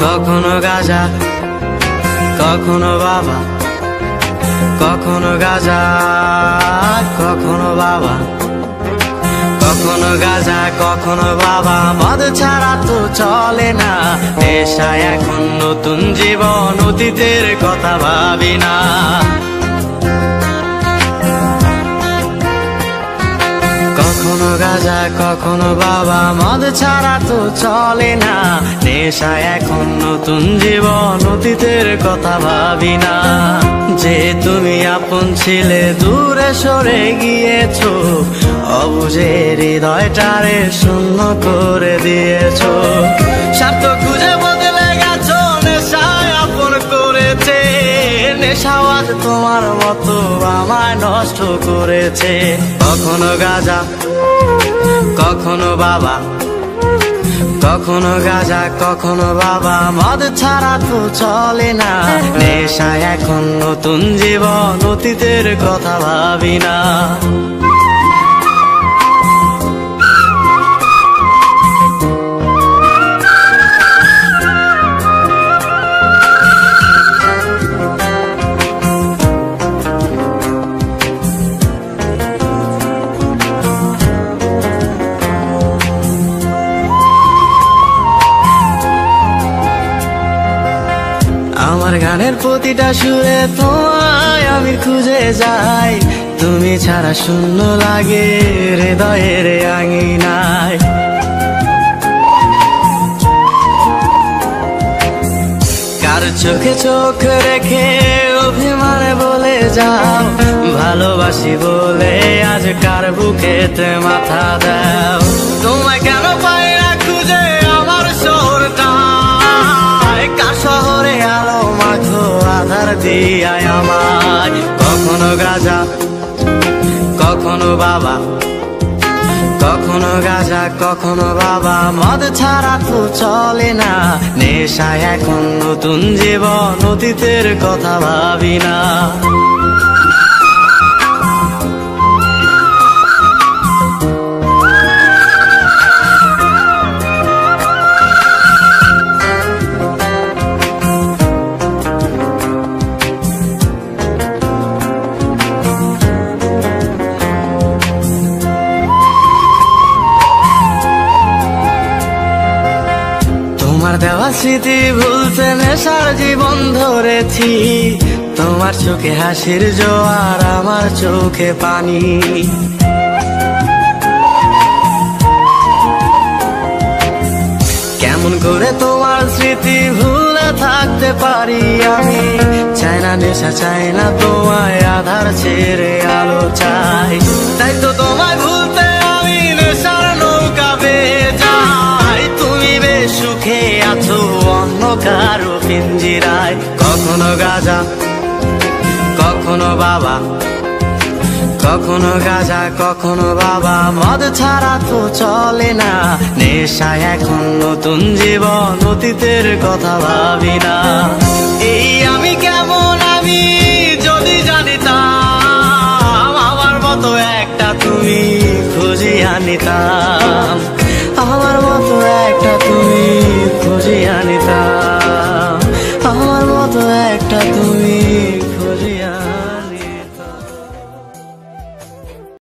কখনো গাঁজা কখনো বাবা, কখনো গাঁজা কখনো বাবা, কখনো গাঁজা কখনো বাবা। মদ ছাড়া তো চলে না, নেশায় এখন নতুন জীবন, অতীতের কথা ভাবি না। কখনো গাঁজা কখনো বাবা, মদ ছাড়া তো চলে না, নেশায় এখন নতুন জীবন, অতীতের কথা ভাবি না। যে তুমি আপন ছিলে দূরে সরে গিয়েছো, অবুঝে হৃদয়টারে শূন্য করে দিয়েছো। স্বার্থ খুঁজে বদলে গেছো, নেশায় আপন করেছে, নেশাওয়াজ তোমার মতো আমায় নষ্ট করেছে। কখনো গাঁজা কখনো বাবা, কখনো গাঁজা কখনো বাবা, মদ ছাড়া তো চলে না, নেশায় এখন নতুন জীবন, অতীতের কথা ভাবি না। আমার গানের প্রতিটা সুরে তোমায় আমি খুঁজে যাই, তুমি ছাড়া শূন্য লাগে হৃদয়ের আঙিনায়। কার চোখে চোখ রেখে অভিমানে বলে যাও, ভালোবাসি বলে আজ কার বুকেতে মাথা দাও। তোমায় কেন পাই না খুঁজে আমার শহরটা, কার শহরে আলো মাখো আধার দিয়ায় আমায়। কখনো গাঁজা কখনো বাবা, কখনো গাঁজা কখনো বাবা, মদ ছাড়া তো চলে না, নেশায় এখন নতুন জীবন, অতীতের কথা ভাবি না। তোমার দেওয়া স্মৃতি ভুলতে নেশার জীবন ধরেছি, তোমার চোখে হাসির জোয়ার আমার চোখে পানি। কেমন করে তোমার স্মৃতি ভুলে থাকতে পারি আমি, চাই না নেশা চাই না তোমায়, আধার ছেড়ে আলো চাই। তাই তো তোমায় ভুলতে আমি নেশার নৌকা বেয়ে যাই, তুমি বেশ সুখে আছো অন্য কারো পিঞ্জিরায়। কখনো গাঁজা কখনো বাবা, কখনো গাঁজা কখনো বাবা, মদ ছাড়া তো চলে না, নেশায় এখন নতুন জীবন, অতীতের কথা ভাবি না। এই আমি কেমন আমি যদি জানিতাম, আমার মতো একটা তুমি খুঁজি আনিতা।